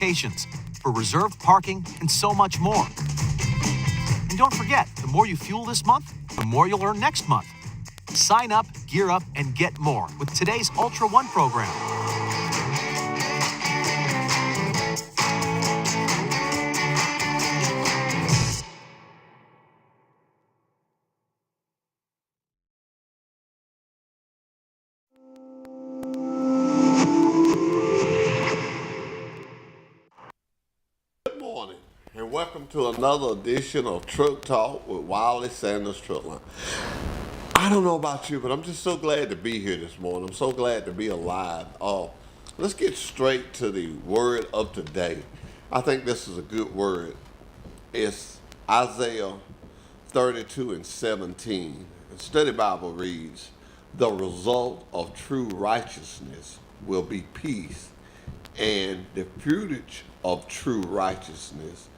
Patients for reserved parking and so much more. And don't forget, the more you fuel this month, the more you'll earn next month. Sign up, gear up, and get more with today's Ultra One program. Good morning, and welcome to another edition of Truck Talk with Wiley Sanders Truck Line. I don't know about you, but I'm just so glad to be here this morning. I'm so glad to be alive. Let's get straight to the word of today. I think this is a good word. It's Isaiah 32 and 17. The study Bible reads, "The result of true righteousness will be peace, and the fruitage of true righteousness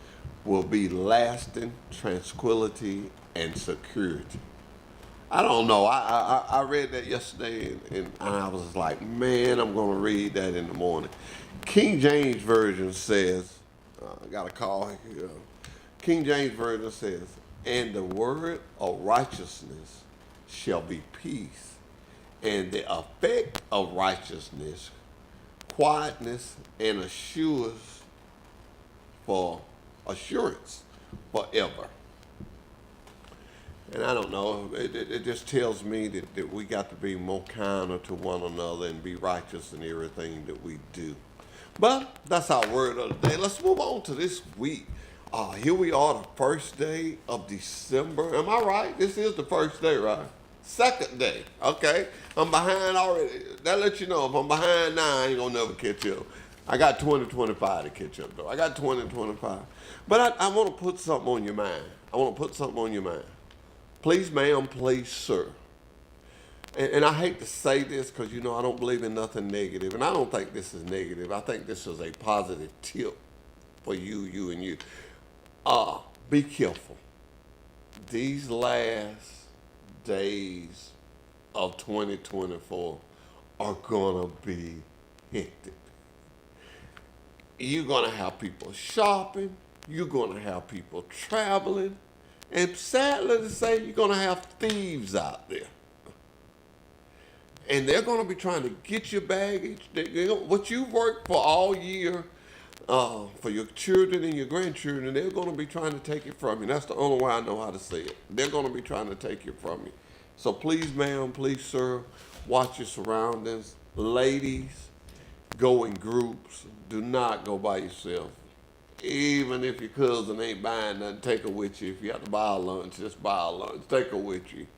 will be lasting tranquility and security." I don't know. I read that yesterday and I was like, man, I'm going to read that in the morning. King James Version says, I got a call here. King James Version says, "And the word of righteousness shall be peace, and the effect of righteousness, quietness and assurance forever." And I don't know, it just tells me that we got to be more kinder to one another and be righteous in everything that we do. But that's our word of the day. Let's move on to this week. Here we are, the first day of December. Am I right? This is the first day, right? Second day. Okay. I'm behind already. That lets you know if I'm behind now, I ain't gonna never catch up. I got 2025 to catch up though. I got 2025. But I want to put something on your mind. I want to put something on your mind. Please, ma'am, please, sir. And I hate to say this because, I don't believe in nothing negative. And I don't think this is negative. I think this is a positive tip for you and you. Be careful. These last days of 2024 are going to be hectic. You're going to have people shopping. You're going to have people traveling. And sadly to say, you're going to have thieves out there. And they're going to be trying to get your baggage. What you've worked for all year, for your children and your grandchildren, they're going to be trying to take it from you. That's the only way I know how to say it. They're going to be trying to take it from you. So please, ma'am, please, sir, watch your surroundings. Ladies, go in groups. Do not go by yourself. Even if your cousin ain't buying nothing, take her with you. If you have to buy a lunch, just buy a lunch. Take her with you.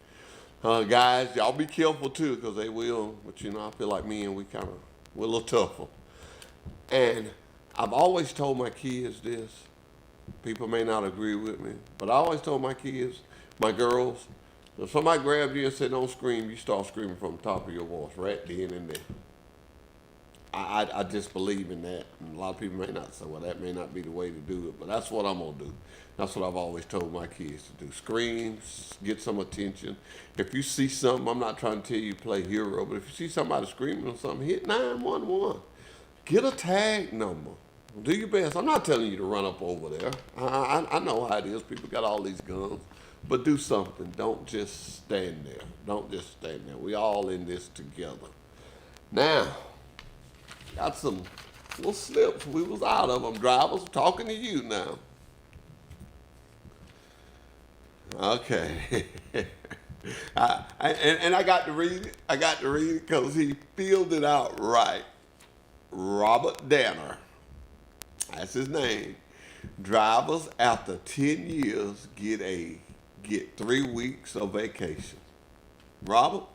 Guys, y'all be careful too, because they will. But I feel like me and we're a little tougher. And I've always told my kids this. People may not agree with me, but I always told my kids, my girls, if somebody grabs you and said don't scream, you start screaming from the top of your voice right then and there. I just believe in that. And a lot of people may not say, well, that may not be the way to do it, but that's what I'm going to do. That's what I've always told my kids to do. Scream, get some attention. If you see something, I'm not trying to tell you play hero, but if you see somebody screaming or something, hit 911. Get a tag number. Do your best. I'm not telling you to run up over there. I know how it is. People got all these guns. But do something. Don't just stand there. Don't just stand there. We all in this together. Now, got some little slips we was out of them, drivers. I'm talking to you now. Okay. And I got to read it. I got to read it because he filled it out right. Robert Danner. That's his name. Drivers after 10 years get 3 weeks of vacation. Robert,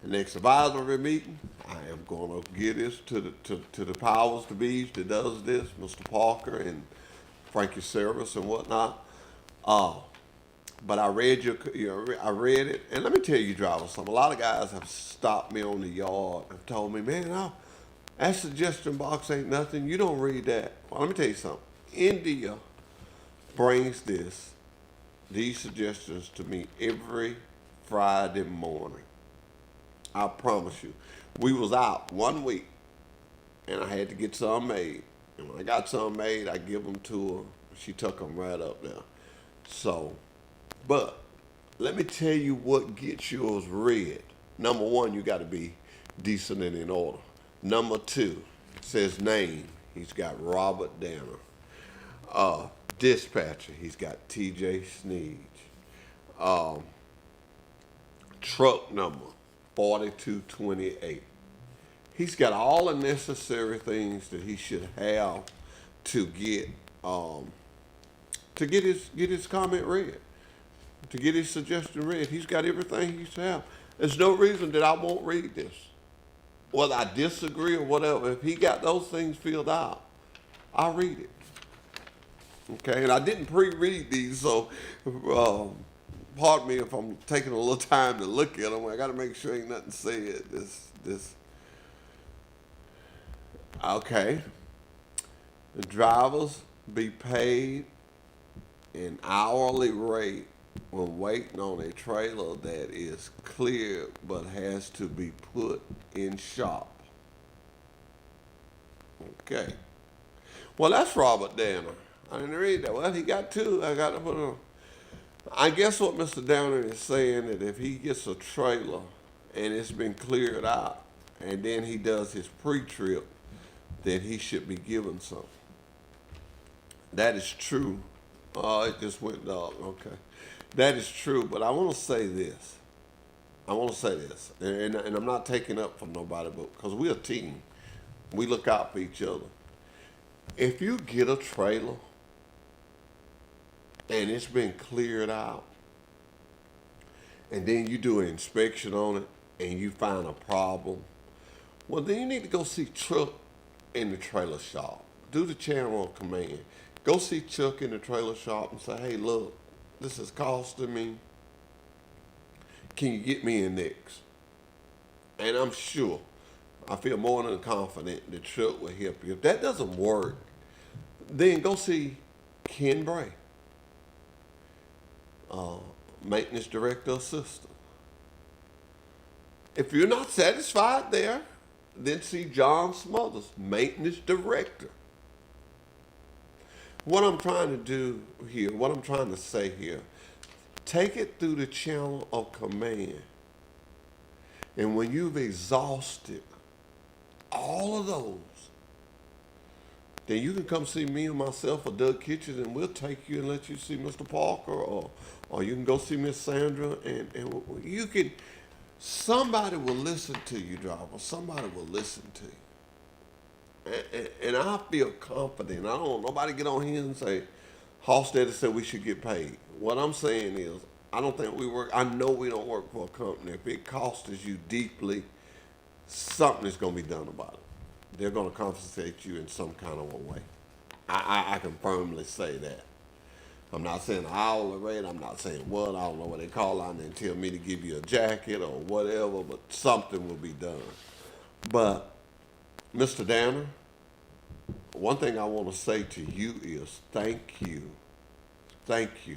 the next advisory meeting, I am going to give this to the powers to be that does this, Mr. Parker and Frankie Service and whatnot. But I read I read it, and let me tell you, drivers, a lot of guys have stopped me on the yard and told me, man, that suggestion box ain't nothing. You don't read that. Well, let me tell you something. India brings these suggestions to me every Friday morning. I promise you. We was out 1 week, and I had to get some made. And when I got some made, I give them to her. She took them right up there. So, but let me tell you what gets yours read. Number one, you got to be decent and in order. Number two, it says name. He's got Robert Danner. Dispatcher, he's got TJ Sneed. Truck number 4228. He's got all the necessary things that he should have to get his comment read, to get his suggestion read. He's got everything he should have. There's no reason that I won't read this, whether I disagree or whatever. If he got those things filled out, I'll read it. Okay, and I didn't pre-read these, so pardon me if I'm taking a little time to look at them. I got to make sure ain't nothing said. Okay. The drivers be paid an hourly rate when waiting on a trailer that is cleared but has to be put in shop. Okay. Well, that's Robert Danner. I didn't read that. Well, he got two. I got to put on. I guess what Mr. Downer is saying that if he gets a trailer and it's been cleared out and then he does his pre-trip, then he should be given something. That is true. Oh, it just went dark. Okay. That is true, but I want to say this. And I'm not taking up from nobody, but because we're a team. We look out for each other. If you get a trailer and it's been cleared out, and then you do an inspection on it and you find a problem, well, then you need to go see Chuck in the trailer shop. Do the channel of command. Go see Chuck in the trailer shop and say, hey, look, this is costing me. Can you get me in next? And I'm sure, I feel more than confident that Chuck will help you. If that doesn't work, then go see Ken Bray, maintenance director assistant. If you're not satisfied there, then see John Smothers, maintenance director. What I'm trying to do here, what I'm trying to say here, take it through the channel of command. And when you've exhausted all of those, then you can come see me or myself or Doug Kitchen, and we'll take you and let you see Mr. Parker, or you can go see Miss Sandra, and you can, somebody will listen to you, driver. Somebody will listen to you. And I feel confident. I don't want nobody to get on here and say, Hofstadter said we should get paid. What I'm saying is, I don't think we work, I know we don't work for a company. If it costs you deeply, something is going to be done about it. They're going to compensate you in some kind of a way. I can firmly say that. I'm not saying hourly rate. I'm not saying what. I don't know what they call out and tell me to give you a jacket or whatever, but something will be done. But, Mr. Danner, one thing I want to say to you is thank you. Thank you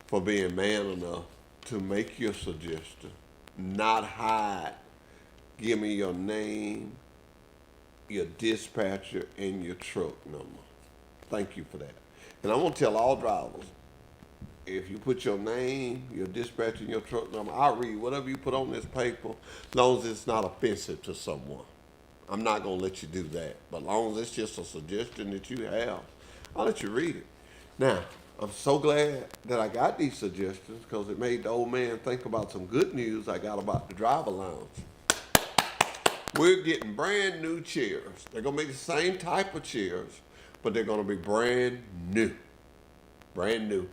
for being man enough to make your suggestion, not hide. Give me your name, your dispatcher, and your truck number. Thank you for that. And I want to tell all drivers, if you put your name, your dispatcher, and your truck number, I'll read whatever you put on this paper, as long as it's not offensive to someone. I'm not going to let you do that. But as long as it's just a suggestion that you have, I'll let you read it. Now, I'm so glad that I got these suggestions because it made the old man think about some good news I got about the driver lounge. We're getting brand new chairs. They're going to be the same type of chairs, but they're going to be brand new. Brand new.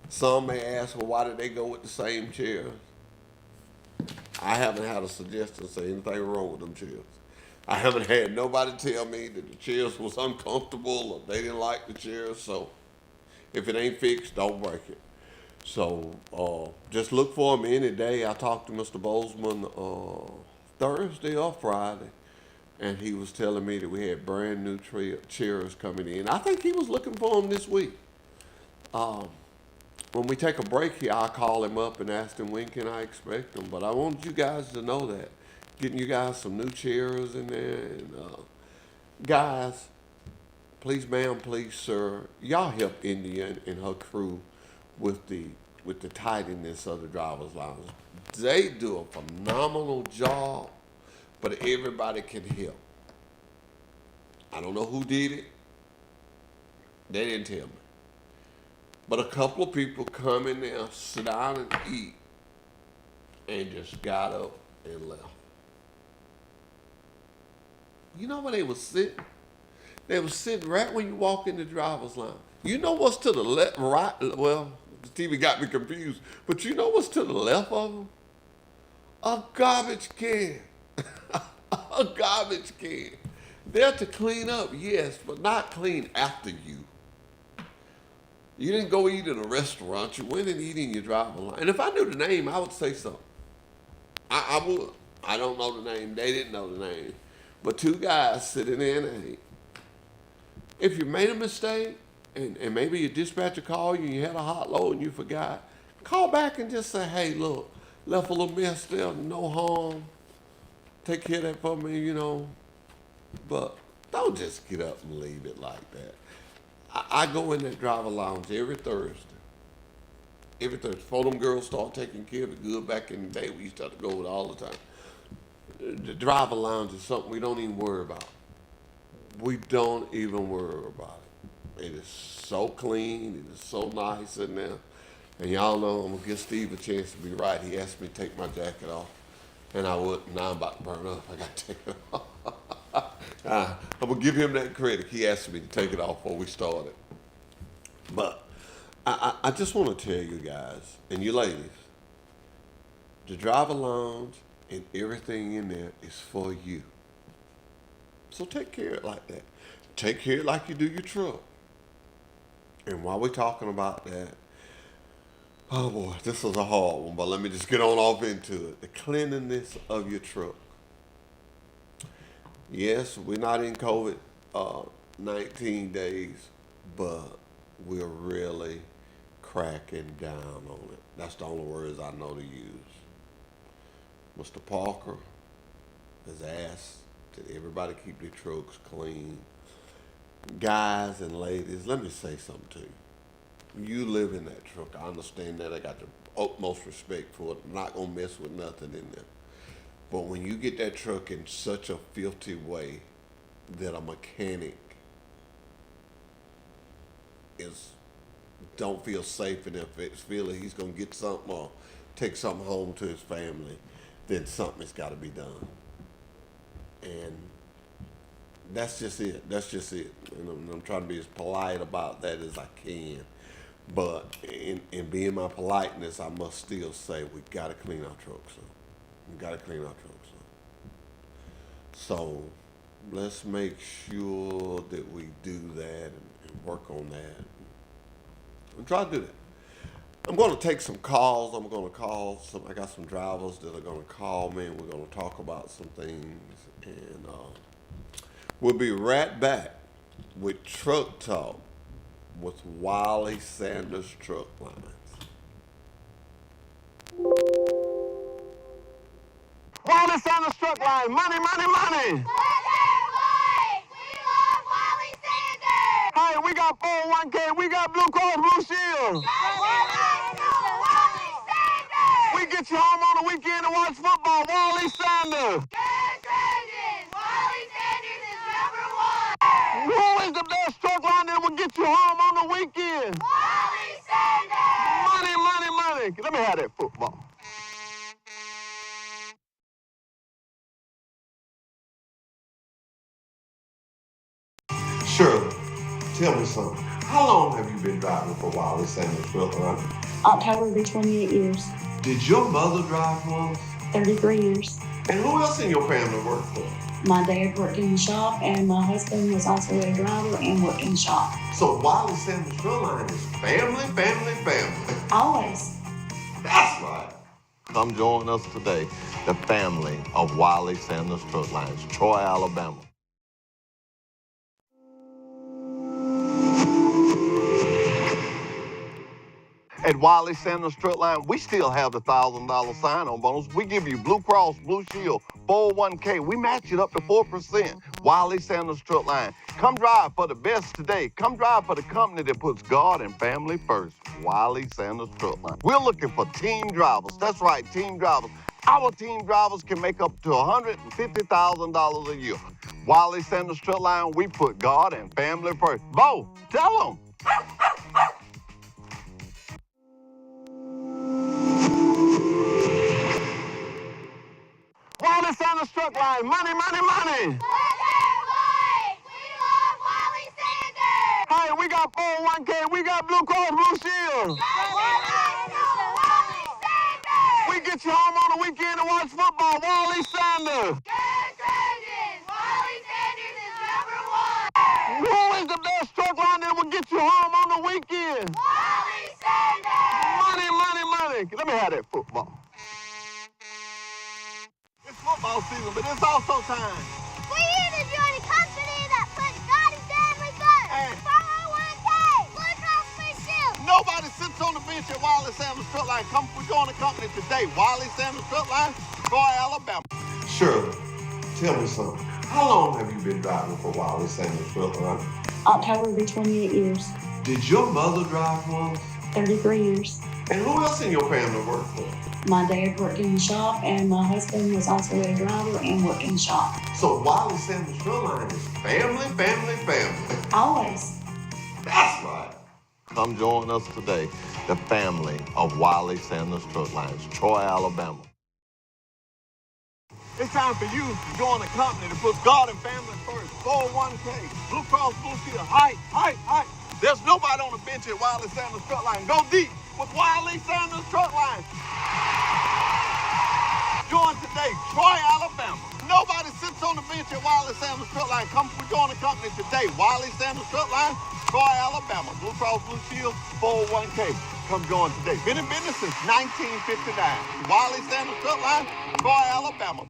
Some may ask, well, why did they go with the same chairs? I haven't had a suggestion say anything wrong with them chairs. I haven't had nobody tell me that the chairs was uncomfortable or they didn't like the chairs. So if it ain't fixed, don't break it. So just look for them any day. I talked to Mr. Bozeman Thursday or Friday, and he was telling me that we had brand new chairs coming in. I think he was looking for them this week. When we take a break here, I'll call him up and ask him when can I expect them. But I want you guys to know that. Getting you guys some new chairs in there. And Guys, please ma'am, please sir, y'all help India and her crew with the tidiness of the driver's lounge. They do a phenomenal job, but everybody can help. I don't know who did it. They didn't tell me. But a couple of people come in there, sit down and eat, and just got up and left. You know where they was sitting? They was sitting right when you walk in the driver's lounge. You know what's to the left, right? Well, the TV got me confused. But you know what's to the left of them? A garbage can. A garbage can. They're to clean up, yes, but not clean after you. You didn't go eat in a restaurant. You went and eat in your driver's lounge. And if I knew the name, I would say so. I would. I don't know the name. They didn't know the name. But two guys sitting there and ate. If you made a mistake and maybe your dispatcher called you and you had a hot load and you forgot, call back and just say, hey, look, left a little mess there, no harm. Take care of that for me, you know. But don't just get up and leave it like that. I go in that driver lounge every Thursday. Every Thursday. Before them girls start taking care of it good back in the day, we used to have to go with it all the time. The driver lounge is something we don't even worry about. We don't even worry about it. It is so clean. It is so nice in there. And y'all know I'm going to give Steve a chance to be right. He asked me to take my jacket off. And I wouldn't. Now I'm about to burn up. I got to take it off. I'm going to give him that credit. He asked me to take it off before we started. But I just want to tell you guys, and you ladies, the driver lounge and everything in there is for you. So take care of it like that. Take care of it like you do your truck. And while we're talking about that, oh boy, this is a hard one, but let me just get on off into it. The cleanliness of your truck. Yes, we're not in COVID 19 days, but we're really cracking down on it. That's the only words I know to use. Mr. Parker has asked that everybody keep their trucks clean. Guys and ladies, let me say something to you. You live in that truck. I understand that. I got the utmost respect for it. I'm not going to mess with nothing in there. But when you get that truck in such a filthy way that a mechanic don't feel safe enough, feeling he's going to get something or take something home to his family, then something has got to be done. And that's just it. That's just it. And I'm trying to be as polite about that as I can. But in being my politeness, I must still say we got to clean our trucks up. We got to clean our trucks up. So let's make sure that we do that and work on that. And try to do that. I'm going to take some calls. I'm going to call I got some drivers that are going to call me, and we're going to talk about some things. And we'll be right back with Truck Talk with Wiley Sanders Truck Lines. Wiley Sanders Truck Line, money, money, money. Hey, we got 401k, we got Blue Cross Blue Shield. We get you home on the weekend to watch football. Wiley Sanders. Who is the best truck line that will get you home on the weekend? Money, money, money. Let me have that football. Shirley, tell me something. How long have you been driving for Wiley Sanders Truck Line? October will be 28 years. Did your mother drive for us? 33 years. And who else in your family worked for? My dad worked in the shop, and my husband was also a driver and worked in the shop. So Wiley Sanders Truck Line is family, family, family. Always. That's right. Come join us today, the family of Wiley Sanders Truck Lines, Troy, Alabama. At Wiley Sanders Strut Line, we still have the $1,000 sign-on bonus. We give you Blue Cross, Blue Shield, 401k. We match it up to 4%. Wiley Sanders Strut Line. Come drive for the best today. Come drive for the company that puts God and family first. Wiley Sanders Strut Line. We're looking for team drivers. That's right, team drivers. Our team drivers can make up to $150,000 a year. Wiley Sanders Strut Line, we put God and family first. Bo, tell them. Wiley Sanders Truck Line, money, money, money. Hey, we got 401k, we got Blue Cross Blue Shield. We get you home on the weekend to watch football. Wiley Sanders. Who is the best truck line that will get you home on the weekend? Money, money, money. Let me have that football. It's football season, but it's also time. For you to join a company that puts God and family first. Hey. 401k, Blue Cross Blue Shield. Nobody sits on the bench at Wiley Sanders Strut Line. Come, we join the company today. Wiley Sanders Strut Line, Troy, Alabama. Shirley, tell me something. How long have you been driving for Wiley Sanders Strut Line? October will be 28 years, Did your mother drive once? 33 years. And who else in your family worked for? My dad worked in the shop, and my husband was also a driver and worked in the shop. So Wiley Sanders Strut Line is family, family, family. Always. That's right. Come join us today, the family of Wiley Sanders Strut Lines, Troy, Alabama. It's time for you to join a company that puts God and family first. 401k, Blue Cross Blue Shield, height. There's nobody on the bench at Wiley Sanders Strut Line. Go deep with Wiley Sanders Strut Line. Join today, Troy, Alabama. Nobody sits on the bench at Wiley Sanders Strut Line. Come join the company today, Wiley Sanders Strut Line, Troy, Alabama. Blue Cross Blue Shield, 401k. Come join today. Been in business since 1959. Wiley Sanders Strut Line, Troy, Alabama.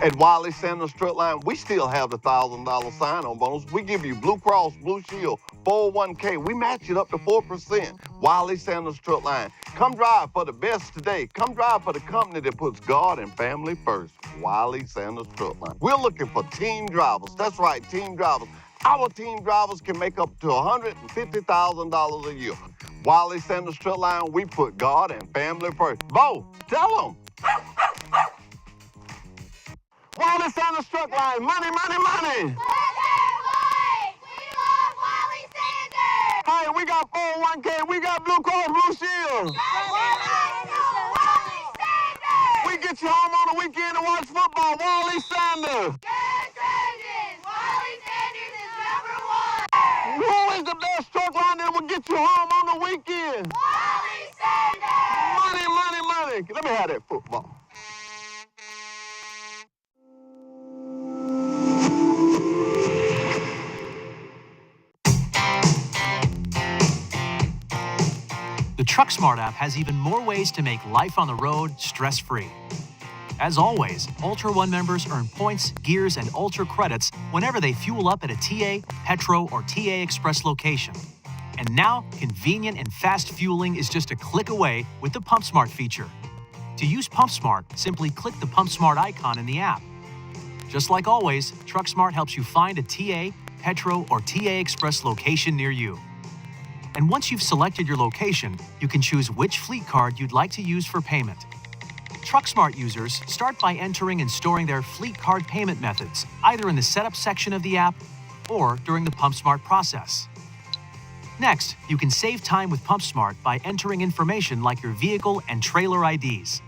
At Wiley Sanders Strut Line, we still have the $1,000 sign-on bonus. We give you Blue Cross, Blue Shield, 401k. We match it up to 4%. Wiley Sanders Strut Line. Come drive for the best today. Come drive for the company that puts God and family first. Wiley Sanders Strut Line. We're looking for team drivers. That's right, team drivers. Our team drivers can make up to $150,000 a year. Wiley Sanders Strut Line, we put God and family first. Bo, tell them. Wiley Sanders Truck Line, money, money, money. Hey, we got 401k, we got Blue Cross Blue Shield. We get you home on the weekend to watch football. Wiley Sanders. Who is the best truck line that will get you home on the weekend? Money, money, money. Let me have that football. The TruckSmart app has even more ways to make life on the road stress-free. As always, Ultra One members earn points, gears, and Ultra credits whenever they fuel up at a TA, Petro, or TA Express location. And now, convenient and fast fueling is just a click away with the PumpSmart feature. To use PumpSmart, simply click the PumpSmart icon in the app. Just like always, TruckSmart helps you find a TA, Petro, or TA Express location near you. And once you've selected your location, you can choose which fleet card you'd like to use for payment. TruckSmart users start by entering and storing their fleet card payment methods, either in the setup section of the app or during the PumpSmart process. Next, you can save time with PumpSmart by entering information like your vehicle and trailer IDs.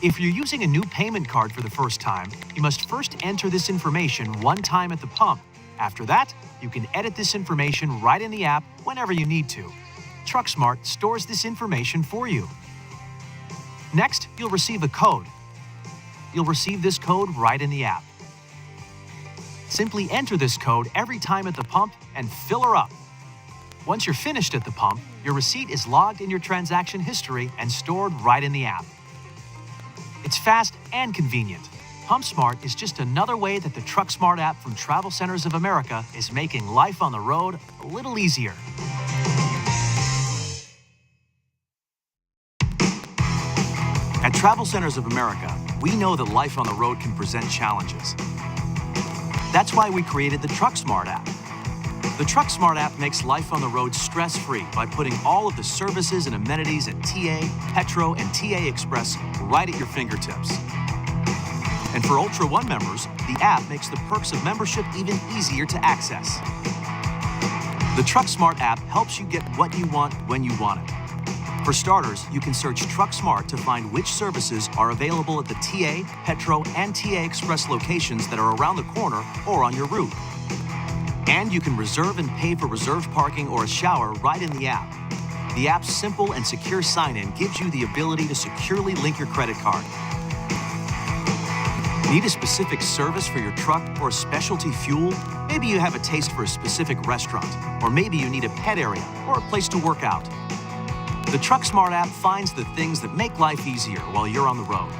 If you're using a new payment card for the first time, you must first enter this information one time at the pump. After that, you can edit this information right in the app whenever you need to. TruckSmart stores this information for you. Next, you'll receive a code. You'll receive this code right in the app. Simply enter this code every time at the pump and fill her up. Once you're finished at the pump, your receipt is logged in your transaction history and stored right in the app. It's fast and convenient. PumpSmart is just another way that the TruckSmart app from Travel Centers of America is making life on the road a little easier. At Travel Centers of America, we know that life on the road can present challenges. That's why we created the TruckSmart app. The TruckSmart app makes life on the road stress-free by putting all of the services and amenities at TA, Petro, and TA Express right at your fingertips. And for Ultra One members, the app makes the perks of membership even easier to access. The TruckSmart app helps you get what you want when you want it. For starters, you can search TruckSmart to find which services are available at the TA, Petro, and TA Express locations that are around the corner or on your route. And you can reserve and pay for reserved parking or a shower right in the app. The app's simple and secure sign-in gives you the ability to securely link your credit card. Need a specific service for your truck or specialty fuel? Maybe you have a taste for a specific restaurant, or maybe you need a pet area or a place to work out. The TruckSmart app finds the things that make life easier while you're on the road.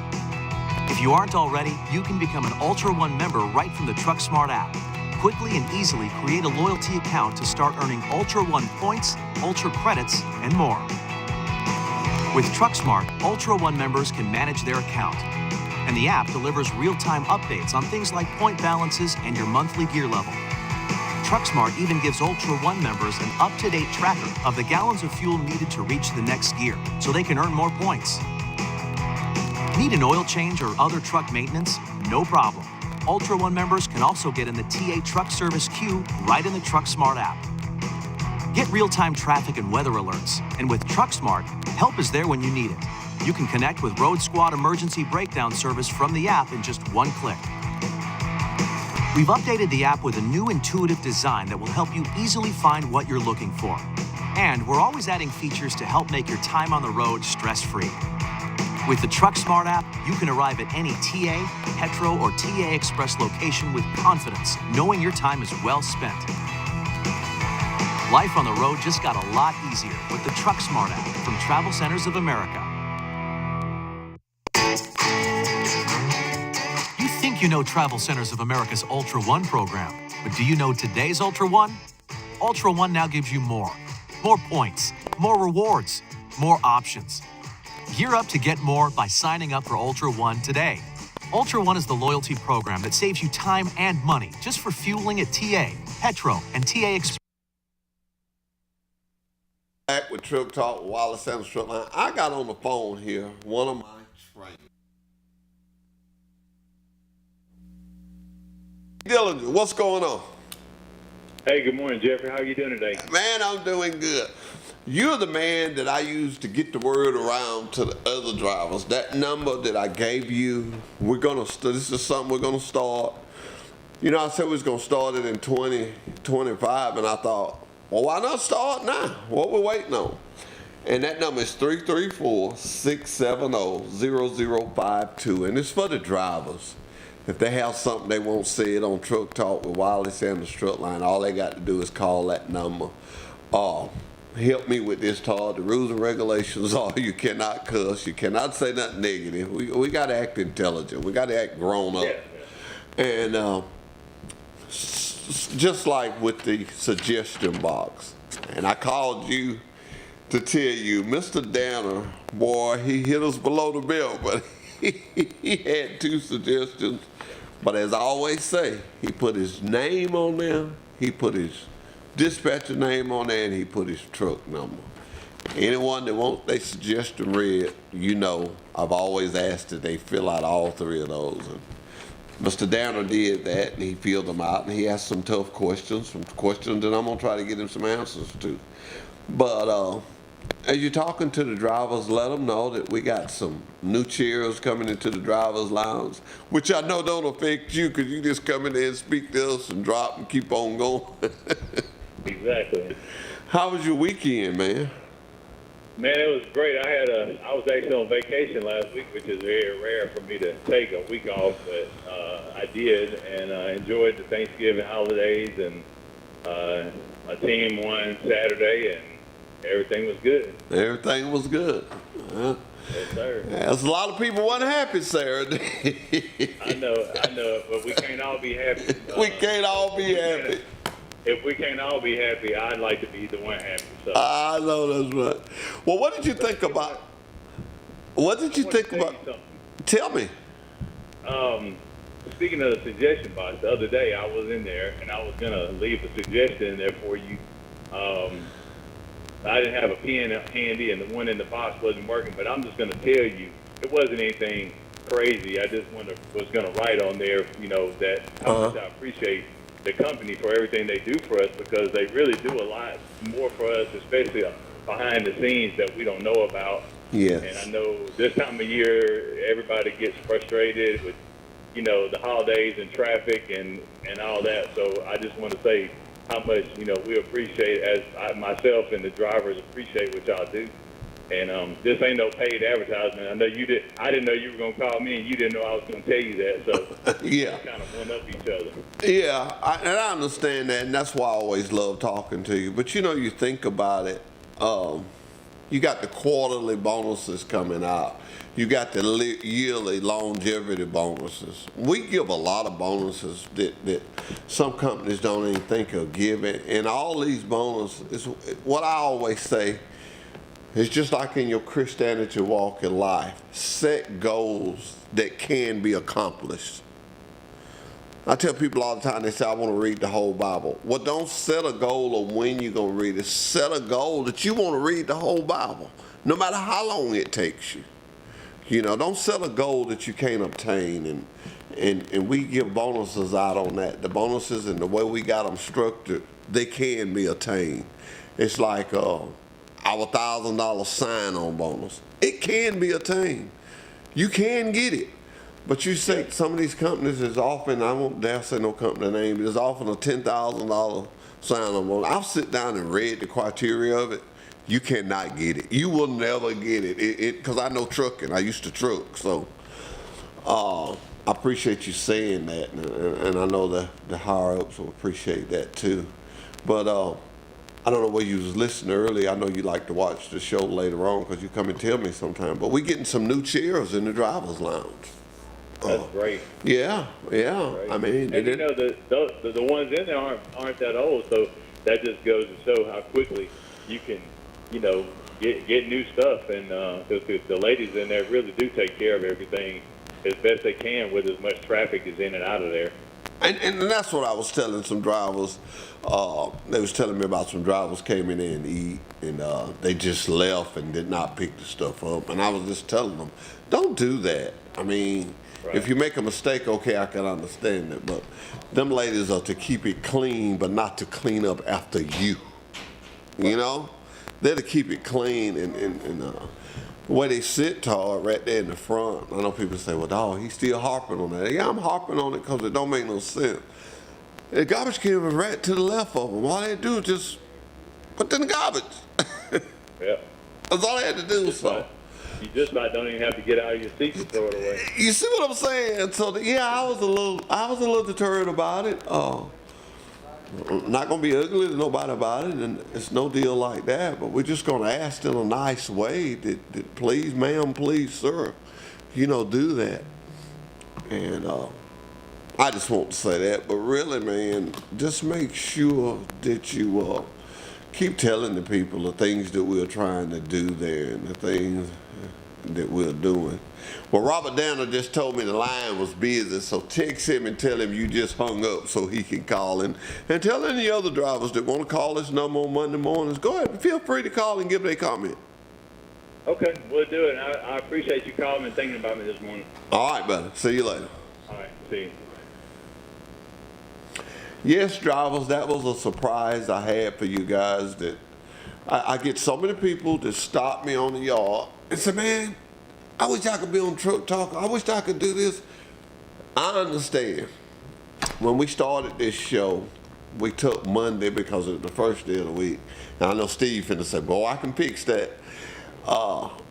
If you aren't already, you can become an Ultra One member right from the TruckSmart app. Quickly and easily create a loyalty account to start earning Ultra One points, Ultra credits, and more. With TruckSmart, Ultra One members can manage their account, and the app delivers real-time updates on things like point balances and your monthly gear level. TruckSmart even gives Ultra One members an up-to-date tracker of the gallons of fuel needed to reach the next gear, so they can earn more points. Need an oil change or other truck maintenance? No problem. Ultra One members can also get in the TA truck service queue right in the TruckSmart app. Get real-time traffic and weather alerts, and with TruckSmart, help is there when you need it. You can connect with Road Squad emergency breakdown service from the app in just one click. We've updated the app with a new intuitive design that will help you easily find what you're looking for. And we're always adding features to help make your time on the road stress-free. With the TruckSmart app, you can arrive at any TA, Petro, or TA Express location with confidence, knowing your time is well spent. Life on the road just got a lot easier with the TruckSmart app from Travel Centers of America. You think you know Travel Centers of America's Ultra One program, but do you know today's Ultra One? Ultra One now gives you more. More points, more rewards, more options. Gear up to get more by signing up for Ultra One today. Ultra One is the loyalty program that saves you time and money just for fueling at TA, Petro, and TA Express. Back with Truck Talk with Wiley Sanders Truck Line. I got on the phone here one of my trainers. Dillinger, what's going on? Hey, good morning, Jeffrey. How are you doing today? Man, I'm doing good. You're the man that I use to get the word around to the other drivers. That number that I gave you, this is something we're gonna start. You know, I said we was gonna start it in 2025, and I thought, well, why not start now? What we waiting on? And that number is 334-670-0052, and it's for the drivers. If they have something they won't say it on Truck Talk with Wiley Sanders Truck Line, all they got to do is call that number. Help me with this, Todd. The rules and regulations are you cannot cuss, you cannot say nothing negative. We got to act intelligent. We got to act grown up. Yeah. And just like with the suggestion box, and I called you to tell you, Mr. Danner, boy, he hit us below the belt, but he had 2 suggestions. But as I always say, he put his name on there, he put his dispatcher name on there, and he put his truck number. Anyone that wants their suggestion read, you know, I've always asked that they fill out all 3 of those. And Mr. Danner did that, and he filled them out, and he asked some tough questions, that I'm going to try to get him some answers to. But as you're talking to the drivers, let them know that we got some new chairs coming into the driver's lounge, which I know don't affect you because you just come in there and speak to us and drop and keep on going. Exactly. How was your weekend, man? Man, it was great. I was actually on vacation last week, which is very rare for me to take a week off, but I did, and I enjoyed the Thanksgiving holidays, and my team won Saturday, and everything was good. Everything was good. Yes, sir. There's a lot of people wasn't happy Saturday. I know, but we can't all be happy. We can't all be happy. If we can't all be happy, I'd like to be the one happy. So. I know that's right. Well, what did you think about? What did you think about? Tell me. Speaking of the suggestion box, the other day I was in there and I was gonna leave a suggestion in there for you. I didn't have a pen handy and the one in the box wasn't working, but I'm just gonna tell you it wasn't anything crazy. I just was gonna write on there, that how much I appreciate the company for everything they do for us, because they really do a lot more for us, especially behind the scenes that we don't know about. Yes. And I know this time of year everybody gets frustrated with the holidays and traffic and all that. So I just want to say how much we appreciate, as I myself and the drivers appreciate what y'all do. And this ain't no paid advertisement. I know you did. I didn't know you were gonna call me, and you didn't know I was gonna tell you that. So yeah, we kind of one up each other. Yeah, and I understand that, and that's why I always love talking to you. But you think about it. You got the quarterly bonuses coming out. You got the yearly longevity bonuses. We give a lot of bonuses that some companies don't even think of giving. And all these bonuses, what I always say, it's just like in your Christianity walk in life. Set goals that can be accomplished. I tell people all the time, they say, I want to read the whole Bible. Well, don't set a goal of when you're going to read it. Set a goal that you want to read the whole Bible, no matter how long it takes you. Don't set a goal that you can't obtain. And we give bonuses out on that. The bonuses and the way we got them structured, they can be attained. It's like our $1,000 sign-on bonus. It can be attained. You can get it. But you say some of these companies is often, I won't dare say no company name, but it's often a $10,000 sign-on bonus. I'll sit down and read the criteria of it. You cannot get it. You will never get it. Because I know trucking. I used to truck. So I appreciate you saying that. And I know the higher-ups will appreciate that too. But I don't know where you was listening earlier. I know you like to watch the show later on because you come and tell me sometime. But we getting some new chairs in the driver's lounge. That's great. Yeah. Great. I mean, and the ones in there aren't that old, so that just goes to show how quickly you can, get new stuff. And the ladies in there really do take care of everything as best they can with as much traffic as in and out of there. And that's what I was telling some drivers. They was telling me about some drivers came in there and eat, and they just left and did not pick the stuff up. And I was just telling them, don't do that. I mean, right. If you make a mistake, okay, I can understand it. But them ladies are to keep it clean, but not to clean up after you. They're to keep it clean and the way they sit tall right there in the front. I know people say, well, dog, he's still harping on that. Yeah, I'm harping on it because it don't make no sense. The garbage can was right to the left of them. All they had to do was just put in the garbage. Yeah. That's all they had to do. So you just about don't even have to get out of your seat to throw it away. You see what I'm saying? So I was a little deterred about it. Not gonna be ugly to nobody about it, and it's no deal like that. But we're just gonna ask in a nice way that please, ma'am, please, sir, do that. And I just want to say that. But really, man, just make sure that you keep telling the people the things that we're trying to do there and the things that we're doing. Well, Robert Danner just told me the line was busy, so text him and tell him you just hung up so he can call in. And tell any other drivers that want to call this number on Monday mornings, go ahead, feel free to call and give their comment. Okay, we'll do it. I appreciate you calling and thinking about me this morning. All right, buddy. See you later. All right, see you. Yes, drivers, that was a surprise I had for you guys. That I get so many people that stop me on the yard and say, man, I wish I could be on Truck Talk. I wish I could do this. I understand. When we started this show, we took Monday because it was the first day of the week. And I know Steve finna say, boy, I can fix that.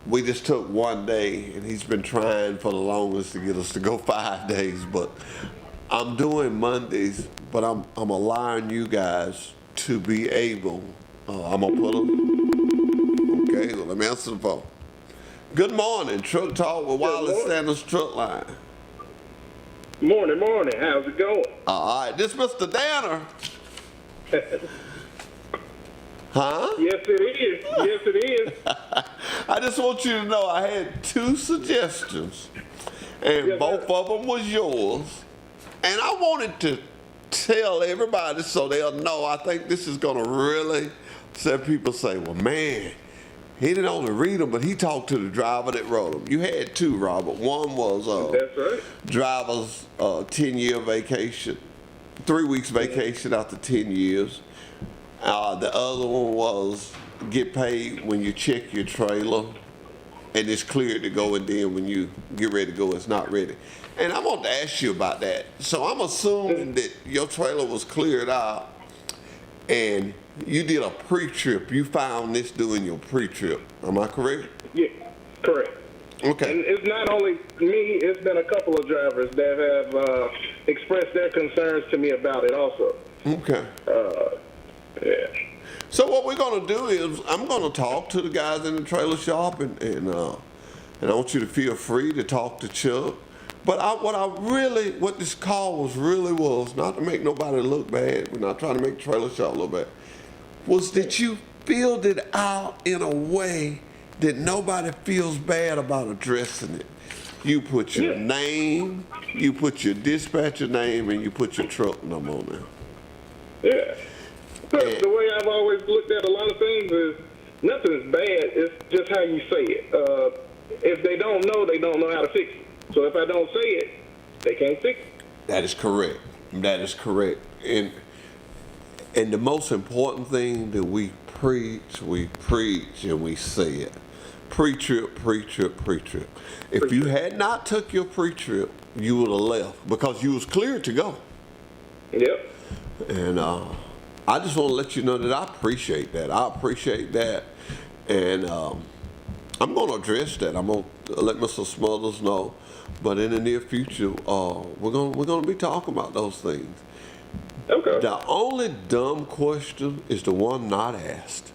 We just took one day, and he's been trying for the longest to get us to go 5 days. But I'm doing Mondays, but I'm allowing you guys to be able. I'm gonna put them. Okay, well, let me answer the phone. Good morning, Truck Talk with Wiley morning. Sanders Truck Line. Morning. How's it going? All right, this Mr. Danner. Huh? Yes, it is. I just want you to know I had 2 suggestions, and Yes, both sir. of them was yours. And I wanted to tell everybody so they'll know. I think this is going to really set people say, well, man, he didn't only read them, but he talked to the driver that wrote them. You had 2, Robert. One was That's right. driver's 10-year vacation, 3 weeks vacation after 10 years. The other one was get paid when you check your trailer and it's cleared to go, and then when you get ready to go, it's not ready. And I want to ask you about that. So I'm assuming that your trailer was cleared out and you did a pre-trip. You found this doing your pre-trip. Am I correct? Yeah, correct. Okay. And it's not only me, it's been a couple of drivers that have expressed their concerns to me about it also. Okay. Yeah. So what we're going to do is I'm going to talk to the guys in the trailer shop, and I want you to feel free to talk to Chuck. But what this call was not to make nobody look bad. We're not trying to make the trailer shop look bad. Was that you filled it out in a way that nobody feels bad about addressing it. You put your name, you put your dispatcher name, and you put your truck number on there. Yeah. The way I've always looked at a lot of things is nothing is bad. It's just how you say it. If they don't know, they don't know how to fix it. So if I don't say it, they can't fix it. That is correct. That is correct. And the most important thing that we preach, and we say it. Pre-trip. If you had not took your pre-trip, you would have left because you was cleared to go. Yep. And I just want to let you know that I appreciate that. And I'm going to address that. I'm going to let Mr. Smothers know. But in the near future, we're going to be talking about those things. Okay. The only dumb question is the one not asked.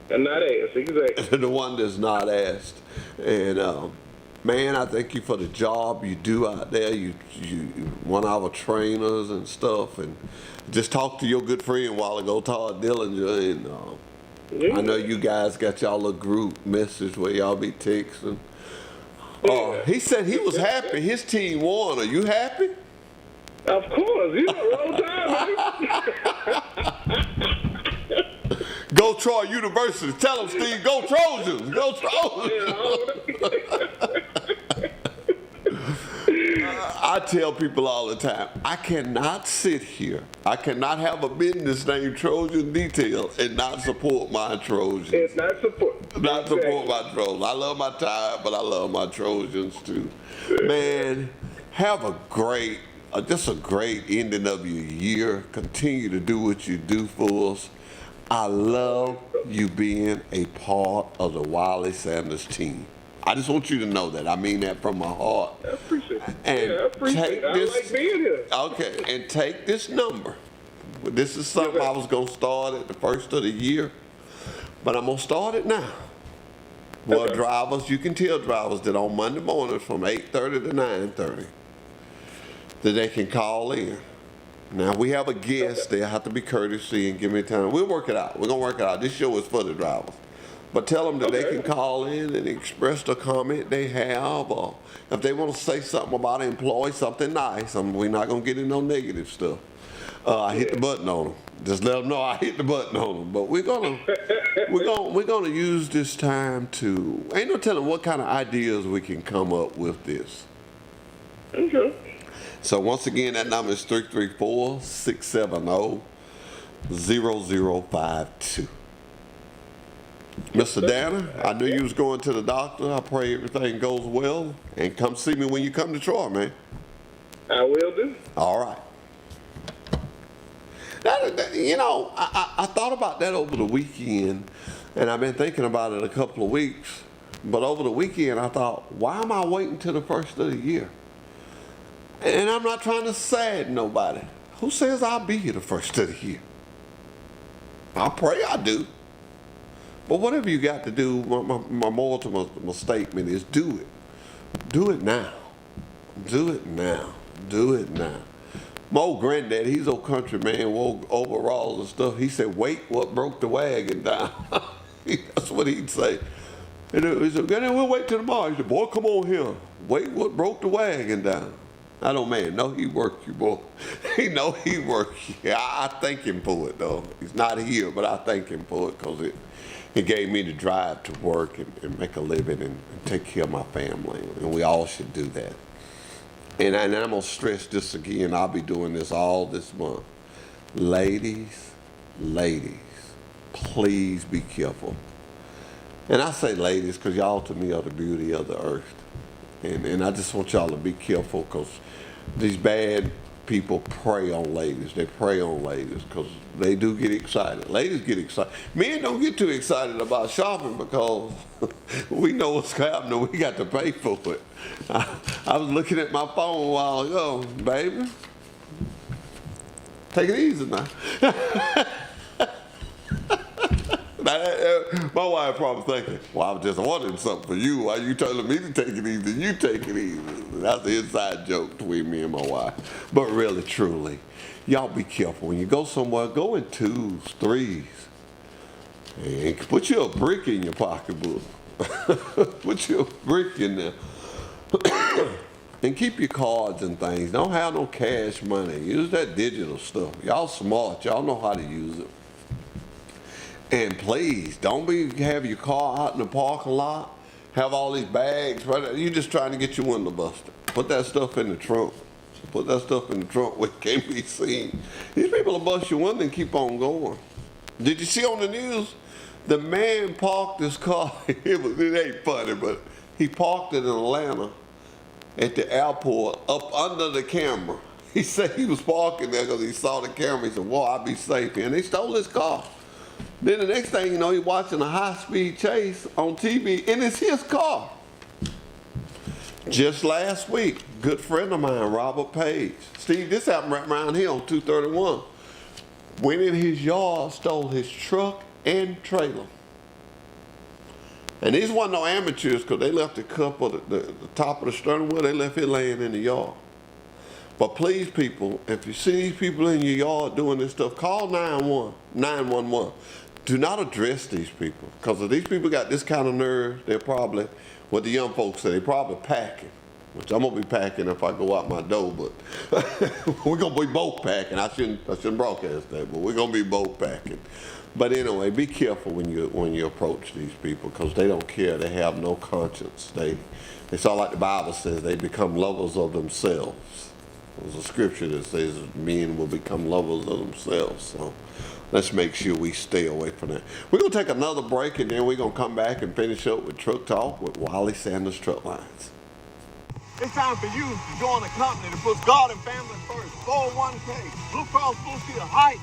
And not asked, exactly. The one that's not asked. And man, I thank you for the job you do out there. You one of our trainers and stuff. And just talked to your good friend a while ago, Todd Dillinger, and I know you guys got y'all a group message where y'all be texting. He said he was happy. His team won. Are you happy? Of course. You know, roll time, Go Troy University. Tell them, Steve, go Trojans. Go Trojans. I tell people all the time, I cannot sit here. I cannot have a business named Trojan Detail and not support my Trojans. It's not support. Not support my Trojans. I love my Tide, but I love my Trojans too. Man, have a great, just a great ending of your year. Continue to do what you do for us. I love you being a part of the Wiley Sanders team. I just want you to know that. I mean that from my heart. I appreciate it. And I appreciate it. I like being here. Okay, and take this number. This is something I was going to start at the first of the year, but I'm going to start it now. Well, drivers, you can tell drivers that on Monday mornings from 8:30 to 9:30 that they can call in. Now, we have a guest. They have to be courtesy and give me time. We'll work it out. We're going to work it out. This show is for the drivers. But tell them that they can call in and express the comment they have, or if they want to say something about an employee, something nice. We're not going to get in no negative stuff. I hit the button on them. Just let them know I hit the button on them. But we're gonna use this time to, ain't no telling what kind of ideas we can come up with this. Okay. So once again, that number is 334-670-0052. Mr. Danner, I knew you was going to the doctor. I pray everything goes well. And come see me when you come to Troy, man. I will do. All right. I thought about that over the weekend, and I've been thinking about it a couple of weeks. But over the weekend, I thought, why am I waiting till the first of the year? And I'm not trying to sadden nobody. Who says I'll be here the first of the year? I pray I do. But whatever you got to do, my more to my statement is do it. Do it now. Do it now. Do it now. My old granddad, he's old country man, wore overalls and stuff. He said, wait what broke the wagon down. That's what he'd say. And he said, we'll wait till tomorrow. He said, boy, come on here. Wait what broke the wagon down. I don't, man, no, he worked you, boy. He know he worked you. I thank him for it, though. He's not here, but I thank him for it because it gave me the drive to work and make a living and take care of my family. And we all should do that. And I'm going to stress this again. I'll be doing this all this month. Ladies, please be careful. And I say ladies because y'all to me are the beauty of the earth. And I just want y'all to be careful because these bad people prey on ladies. They prey on ladies because they do get excited. Ladies get excited. Men don't get too excited about shopping because we know what's happening. We got to pay for it. I was looking at my phone a while ago, baby. Take it easy now. My wife probably thinking, well, I was just ordering something for you. Why you telling me to take it easy? You take it easy. That's the inside joke between me and my wife. But really, truly, y'all be careful. When you go somewhere, go in 2s, 3s. And put you a brick in your pocketbook. Put you a brick in there. And keep your cards and things. Don't have no cash money. Use that digital stuff. Y'all smart. Y'all know how to use it. And please, don't have your car out in the parking lot, have all these bags. Right, you're just trying to get your window busted. Put that stuff in the trunk. Put that stuff in the trunk where it can't be seen. These people will bust your window and keep on going. Did you see on the news? The man parked his car. It ain't funny, but he parked it in Atlanta at the airport up under the camera. He said he was parking there because he saw the camera. He said, well, I'll be safe here. And they stole his car. Then the next thing you know, he's watching a high-speed chase on TV, and it's his car. Just last week, good friend of mine, Robert Page. Steve, this happened right around here on 231. Went in his yard, stole his truck and trailer. And these weren't no amateurs because they left the cup of the top of the sternum wheel, they left it laying in the yard. But please, people, if you see these people in your yard doing this stuff, call 911. Do not address these people, because if these people got this kind of nerve, they're probably, what the young folks say, they're probably packing, which I'm going to be packing if I go out my door, but we're going to be both packing. I shouldn't broadcast that, but we're going to be both packing. But anyway, be careful when you approach these people, because they don't care. They have no conscience. It's all like the Bible says, they become lovers of themselves. There's a scripture that says men will become lovers of themselves. So let's make sure we stay away from that. We're going to take another break, and then we're going to come back and finish up with Truck Talk with Wiley Sanders Truck Lines. It's time for you to join a company that puts God and family first. 401k, Blue Cross Blue Shield, height.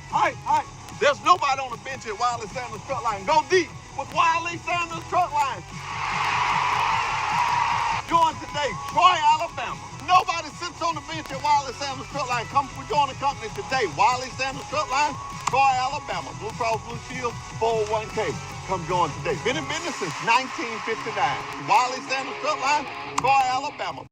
There's nobody on the bench at Wiley Sanders Truck Line. Go deep with Wiley Sanders Truck Line. Join today, Troy, Alabama. Nobody sits on the bench at Wiley Sanders Truck Line. Come join the company today. Wiley Sanders Truck Line, Troy, Alabama. Blue Cross Blue Shield, 401k. Come join today. Been in business since 1959. Wiley Sanders Truck Line, Troy, Alabama.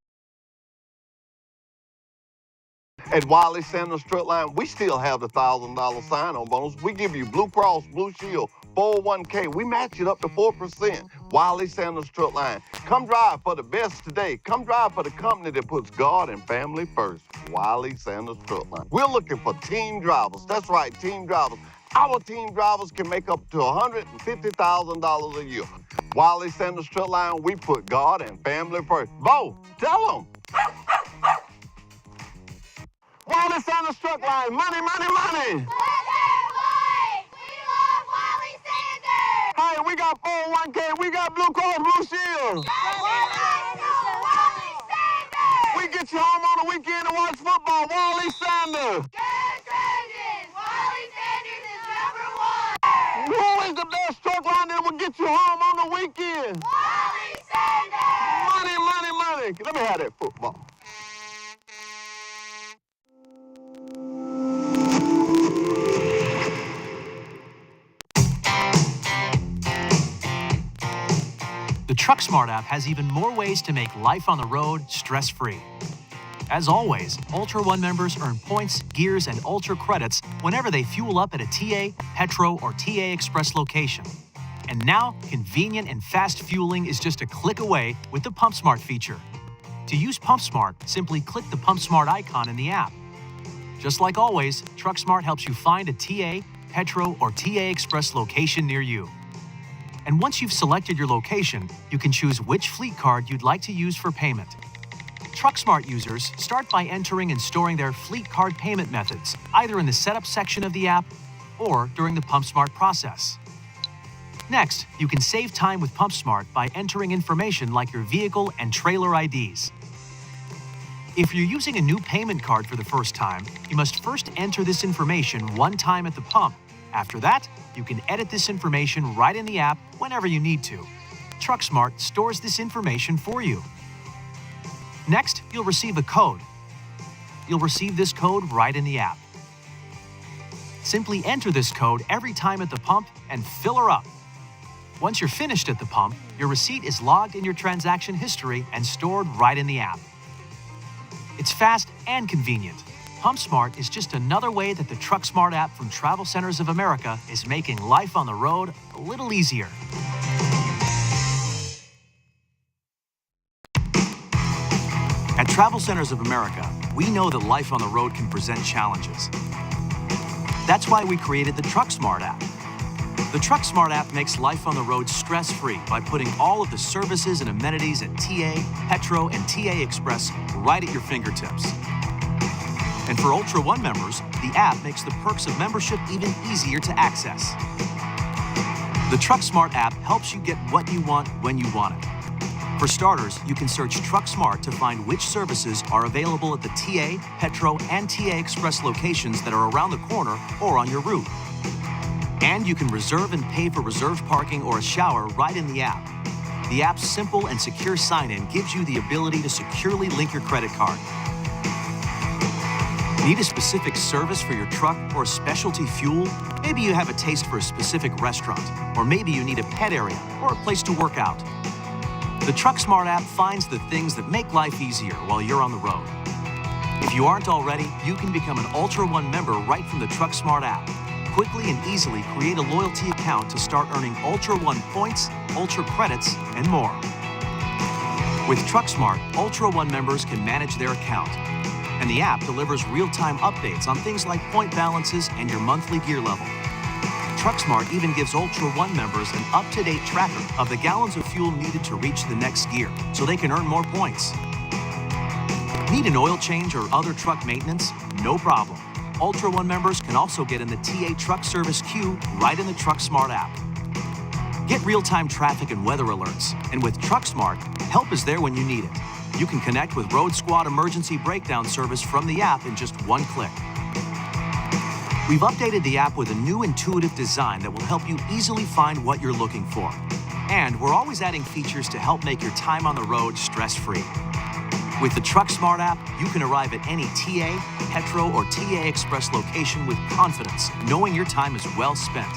At Wiley Sanders Truck Line, we still have the $1,000 sign-on bonus. We give you Blue Cross Blue Shield, 401k. We match it up to 4%. Wiley Sanders Truck Line. Come drive for the best today. Come drive for the company that puts God and family first. Wiley Sanders Truck Line. We're looking for team drivers. That's right, team drivers. Our team drivers can make up to $150,000 a year. Wiley Sanders Truck Line, we put God and family first. Bo, tell them. Wiley Sanders Truck Line, money, money, money. Hey, we got 401k, we got Blue Cross Blue Shield. We get you home on the weekend to watch football. Wiley Sanders. Who is the best truck line that will get you home on the weekend? Wiley Sanders. Money, money, money. Let me have that football. TruckSmart app has even more ways to make life on the road stress-free. As always, Ultra One members earn points, gears, and Ultra credits whenever they fuel up at a TA, Petro, or TA Express location. And now, convenient and fast fueling is just a click away with the PumpSmart feature. To use PumpSmart, simply click the PumpSmart icon in the app. Just like always, TruckSmart helps you find a TA, Petro, or TA Express location near you. And once you've selected your location, you can choose which fleet card you'd like to use for payment. TruckSmart users start by entering and storing their fleet card payment methods, either in the setup section of the app or during the PumpSmart process. Next, you can save time with PumpSmart by entering information like your vehicle and trailer IDs. If you're using a new payment card for the first time, you must first enter this information one time at the pump. After that, you can edit this information right in the app whenever you need to. TruckSmart stores this information for you. Next, you'll receive a code. You'll receive this code right in the app. Simply enter this code every time at the pump and fill her up. Once you're finished at the pump, your receipt is logged in your transaction history and stored right in the app. It's fast and convenient. PumpSmart is just another way that the TruckSmart app from Travel Centers of America is making life on the road a little easier. At Travel Centers of America, we know that life on the road can present challenges. That's why we created the TruckSmart app. The TruckSmart app makes life on the road stress-free by putting all of the services and amenities at TA, Petro, and TA Express right at your fingertips. And for Ultra One members, the app makes the perks of membership even easier to access. The TruckSmart app helps you get what you want when you want it. For starters, you can search TruckSmart to find which services are available at the TA, Petro, and TA Express locations that are around the corner or on your route. And you can reserve and pay for reserved parking or a shower right in the app. The app's simple and secure sign-in gives you the ability to securely link your credit card. Need a specific service for your truck or specialty fuel? Maybe you have a taste for a specific restaurant, or maybe you need a pet area or a place to work out. The TruckSmart app finds the things that make life easier while you're on the road. If you aren't already, you can become an Ultra One member right from the TruckSmart app. Quickly and easily create a loyalty account to start earning Ultra One points, Ultra credits, and more. With TruckSmart, Ultra One members can manage their account, and the app delivers real-time updates on things like point balances and your monthly gear level. TruckSmart even gives Ultra One members an up-to-date tracker of the gallons of fuel needed to reach the next gear, so they can earn more points. Need an oil change or other truck maintenance? No problem. Ultra One members can also get in the TA truck service queue right in the TruckSmart app. Get real-time traffic and weather alerts, and with TruckSmart, help is there when you need it. You can connect with Road Squad emergency breakdown service from the app in just one click. We've updated the app with a new intuitive design that will help you easily find what you're looking for. And we're always adding features to help make your time on the road stress-free. With the TruckSmart app, you can arrive at any TA, Petro, or TA Express location with confidence, knowing your time is well spent.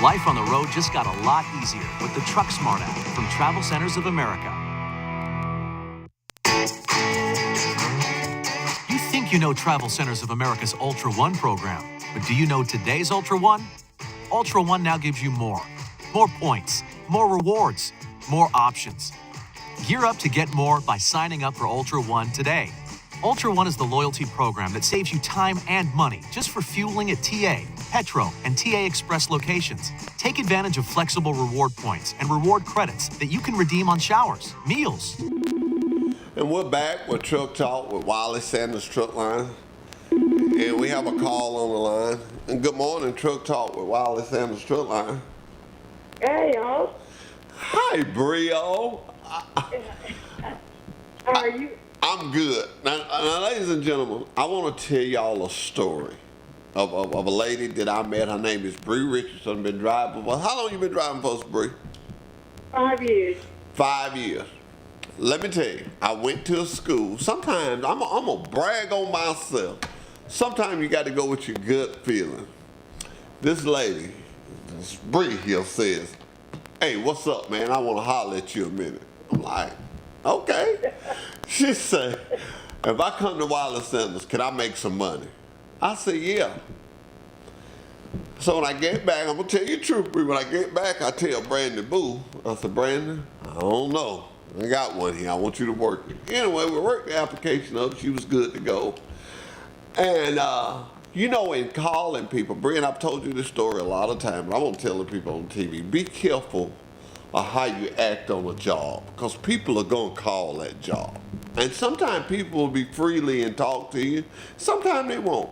Life on the road just got a lot easier with the TruckSmart app from Travel Centers of America. You think you know Travel Centers of America's Ultra One program, but do you know today's Ultra One? Ultra One now gives you more. More points, more rewards, more options. Gear up to get more by signing up for Ultra One today. Ultra One is the loyalty program that saves you time and money just for fueling at TA, Petro, and TA Express locations. Take advantage of flexible reward points and reward credits that you can redeem on showers, meals. And we're back with Truck Talk with Wiley Sanders Truck Line. And we have a call on the line. And good morning, Truck Talk with Wiley Sanders Truck Line. Hey, y'all. Hi, Brio. How are you? I'm good. Now, ladies and gentlemen, I want to tell y'all a story of a lady that I met. Her name is Bree Richardson. Been driving for, how long you been driving for us, Bree? 5 years. 5 years. Let me tell you, I went to a school. Sometimes, I'm going to brag on myself. Sometimes you got to go with your gut feeling. This lady, Bree here says, hey, what's up, man? I want to holler at you a minute. I'm like, okay. She said, if I come to Wiley Sanders, can I make some money? I said, yeah. So when I get back, I'm going to tell you the truth, but when I get back, I tell Brandon Boo, I said, Brandon, I don't know. I got one here. I want you to work it. Anyway, we worked the application up. She was good to go. And, you know, in calling people, Brian, I've told you this story a lot of times, but I won't tell the people on TV, be careful of how you act on a job, because people are going to call that job. And sometimes people will be freely and talk to you. Sometimes they won't.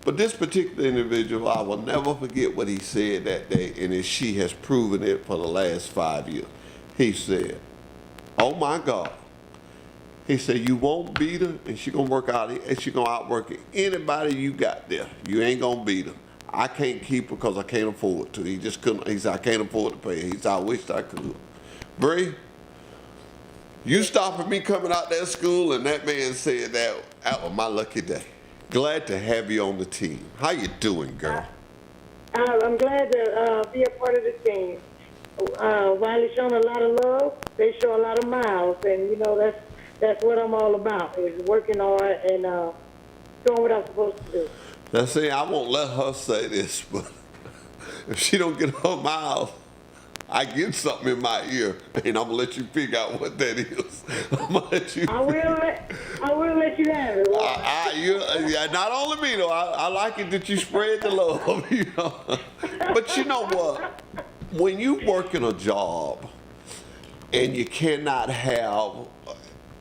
But this particular individual, I will never forget what he said that day, and she has proven it for the last 5 years. He said, oh my God. He said, you won't beat her, and she's going to work out, and she's going to outwork anybody you got there. You ain't going to beat her. I can't keep her because I can't afford to. He just couldn't. He said, I can't afford to pay her. He said, I wished I could. Bree, you stopping me coming out that school, and that man said that was my lucky day. Glad to have you on the team. How you doing, girl? I'm glad to be a part of the team. Wiley showing a lot of love. They show a lot of miles, and you know that's what I'm all about, is working hard and doing what I'm supposed to do. Now, see, I won't let her say this, but if she don't get her miles, I get something in my ear, and I'm gonna let you figure out what that is. I'm gonna let you. I will let you have it. Yeah, not only me though. I like it that you spread the love, you know. But you know what? When you work in a job, and you cannot have,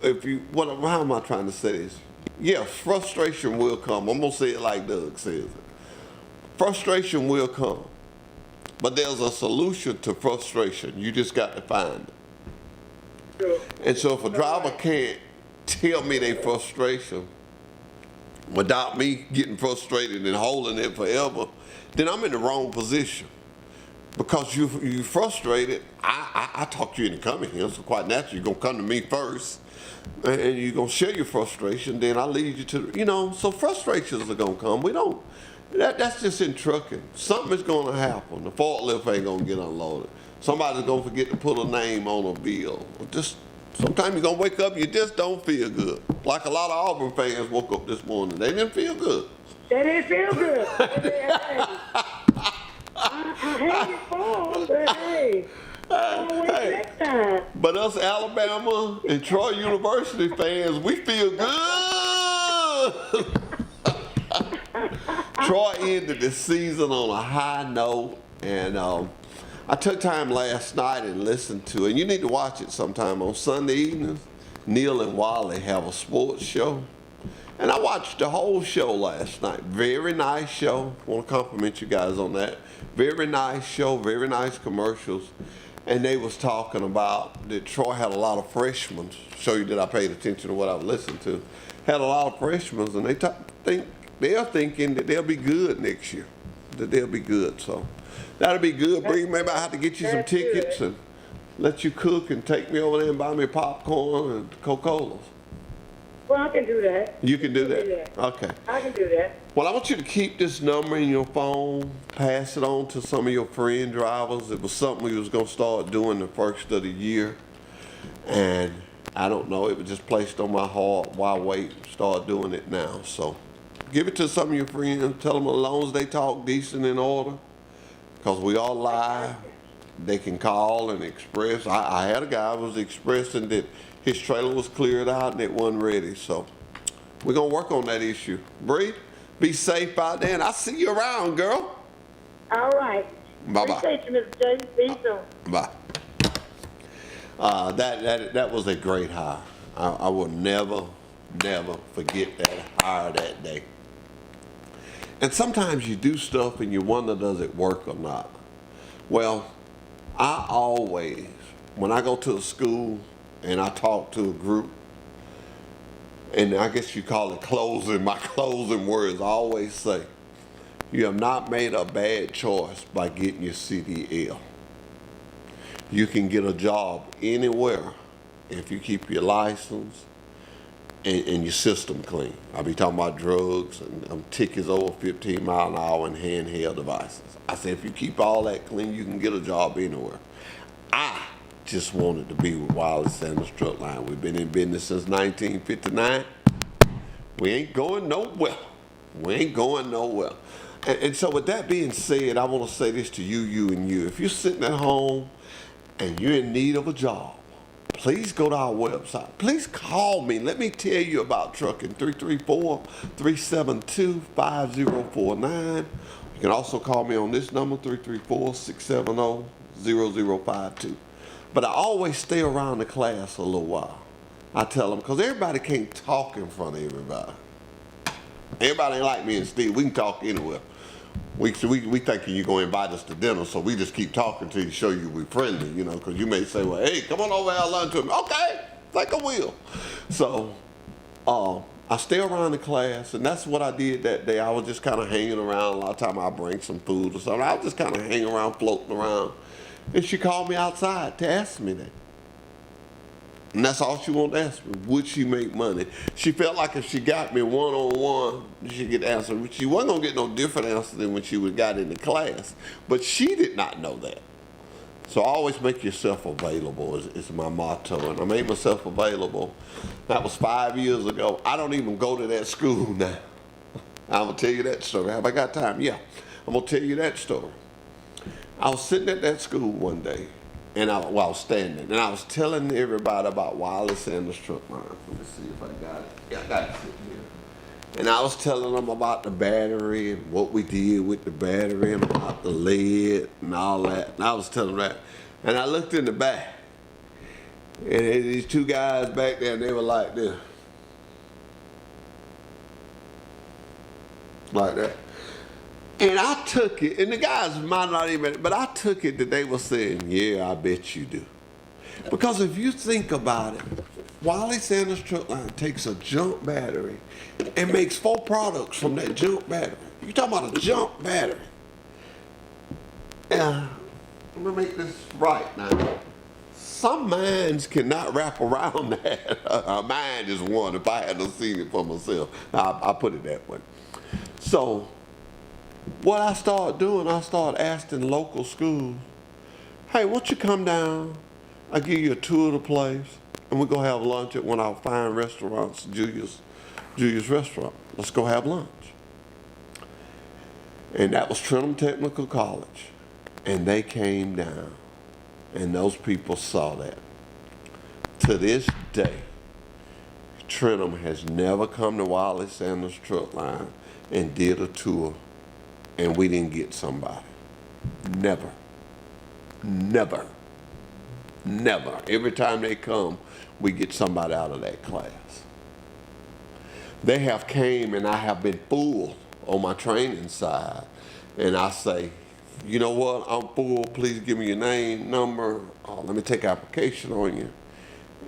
how am I trying to say this? Yeah, frustration will come. I'm gonna say it like Doug says it. Frustration will come. But there's a solution to frustration. You just got to find it. And so if a driver can't tell me their frustration without me getting frustrated and holding it forever, then I'm in the wrong position. Because you frustrated, I talk to you into coming here, so quite naturally you're going to come to me first, and you're going to share your frustration, then I lead you to, so frustrations are going to come. That's just in trucking. Something is going to happen. The forklift ain't going to get unloaded. Somebody's going to forget to put a name on a bill. Just sometimes you're going to wake up, you just don't feel good. Like a lot of Auburn fans woke up this morning. They didn't feel good. They didn't feel good. I hate it for them, but hey. Next time. But us Alabama and Troy University fans, we feel good. Troy ended the season on a high note, and I took time last night and listened to it. And you need to watch it sometime on Sunday evenings. Neil and Wiley have a sports show, and I watched the whole show last night. Very nice show. I want to compliment you guys on that. Very nice show, very nice commercials. And they was talking about that Troy had a lot of freshmen. Show you that I paid attention to what I was listening to. Had a lot of freshmen, and they're thinking that they'll be good next year. That they'll be good. So that'll be good. Bree, maybe I have to get you some tickets and let you cook and take me over there and buy me popcorn and Coca-Colas. Well, I can do that. You can do that? Okay. I can do that. Well, I want you to keep this number in your phone, pass it on to some of your friend drivers. It was something we was going to start doing the first of the year. And I don't know, it was just placed on my heart. Why wait? Start doing it now. So give it to some of your friends. Tell them as long as they talk decent in order, because we all live. They can call and express. I had a guy who was expressing that his trailer was cleared out and it wasn't ready. So we're going to work on that issue. Bree, be safe out there, and I'll see you around, girl. All right. Bye-bye. Appreciate you, Mr. J. See you soon. Bye. That was a great hire. I will never forget that hire that day. And sometimes you do stuff and you wonder, does it work or not? Well, I always, when I go to a school and I talk to a group, and I guess you call it closing, my closing words, I always say, you have not made a bad choice by getting your CDL. You can get a job anywhere if you keep your license and your system clean. I'll be talking about drugs and tickets over 15 miles an hour and handheld devices. I said, if you keep all that clean, you can get a job anywhere. just wanted to be with Wiley Sanders Truck Line. We've been in business since 1959. We ain't going nowhere. We ain't going nowhere. And so with that being said, I want to say this to you, and you. If you're sitting at home and you're in need of a job, please go to our website. Please call me. Let me tell you about trucking. 334-372-5049. You can also call me on this number, 334-670-0052. But I always stay around the class a little while. I tell them, because everybody can't talk in front of everybody. Everybody ain't like me and Steve. We can talk anywhere. We thinking you're going to invite us to dinner, so we just keep talking till you show you we're friendly, you know, because you may say, well, hey, come on over and have lunch with me. Okay, think I will. So I stay around the class, and that's what I did that day. I was just kind of hanging around. A lot of time I bring some food or something. I was just kind of hanging around, floating around. And she called me outside to ask me that. And that's all she wanted to ask me. Would she make money? She felt like if she got me one-on-one, she'd get the answer. She wasn't going to get no different answer than when she would got in the class. But she did not know that. So always make yourself available is my motto. And I made myself available. That was 5 years ago. I don't even go to that school now. I'm going to tell you that story. Have I got time? Yeah. I'm going to tell you that story. I was sitting at that school one day. And I was standing, and I was telling everybody about Wiley Sanders Truck Line. Let me see if I got it. Yeah, I got it sitting here. And I was telling them about the battery and what we did with the battery and about the lead and all that. And I was telling them that. And I looked in the back, and these two guys back there, and they were like this. Like that. And I took it, and the guys might not even, but I took it that they were saying, yeah, I bet you do. Because if you think about it, Wiley Sanders Truck Line takes a junk battery and makes 4 products from that junk battery. You're talking about a junk battery. I'm gonna make this right now. Some minds cannot wrap around that. A mind is one, if I hadn't seen it for myself. I put it that way. So, what I started doing, I started asking local schools, hey, why don't you come down? I'll give you a tour of the place, and we're going to have lunch at one of our fine restaurants, Julia's Restaurant. Let's go have lunch. And that was Trenton Technical College. And they came down, and those people saw that. To this day, Trenton has never come to Wiley Sanders Truck Line and did a tour, and we didn't get somebody. Never. Never. Never. Every time they come, we get somebody out of that class. They have came, and I have been fooled on my training side. And I say, you know what, I'm full, please give me your name, number, let me take application on you,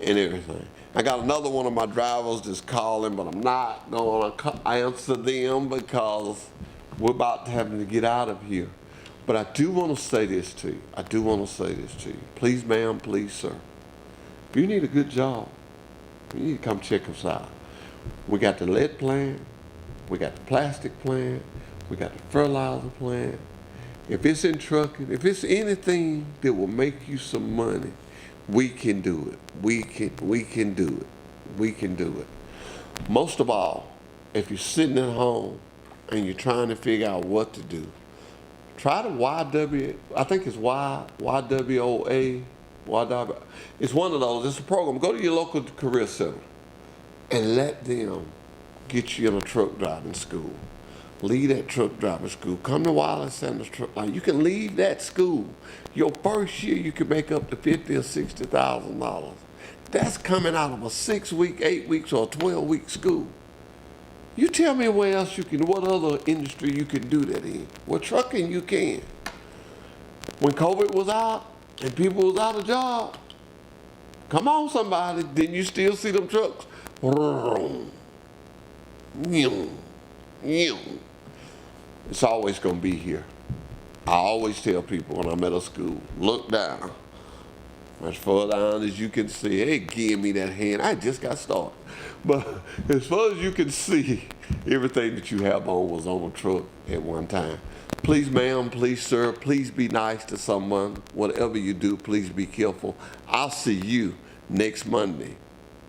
and everything. I got another one of my drivers that's calling, but I'm not going to answer them because we're about to have to get out of here. But I do want to say this to you. Please, ma'am, please, sir. If you need a good job, you need to come check us out. We got the lead plant, we got the plastic plant, we got the fertilizer plant. If it's in trucking, if it's anything that will make you some money, we can do it. We can do it. We can do it. Most of all, if you're sitting at home and you're trying to figure out what to do, try the I think it's YWOA. It's one of those. It's a program. Go to your local career center and let them get you in a truck driving school. Leave that truck driving school. Come to Wiley Sanders Truck Line. You can leave that school. Your first year, you can make up to $50,000 or $60,000. That's coming out of a 6-week, 8 weeks, or a 12-week school. You tell me where else you can, what other industry you can do that in. Well, trucking you can. When COVID was out and people was out of job, come on somebody, didn't you still see them trucks? It's always going to be here. I always tell people when I'm at a school, look down, As far down as you can see, hey, give me that hand. I just got started. But as far as you can see, everything that you have on was on a truck at one time. Please, ma'am, please, sir, please be nice to someone. Whatever you do, please be careful. I'll see you next Monday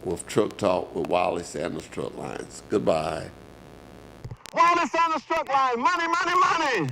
with Truck Talk with Wiley Sanders Truck Lines. Goodbye. Wiley Sanders Truck Line, money, money, money.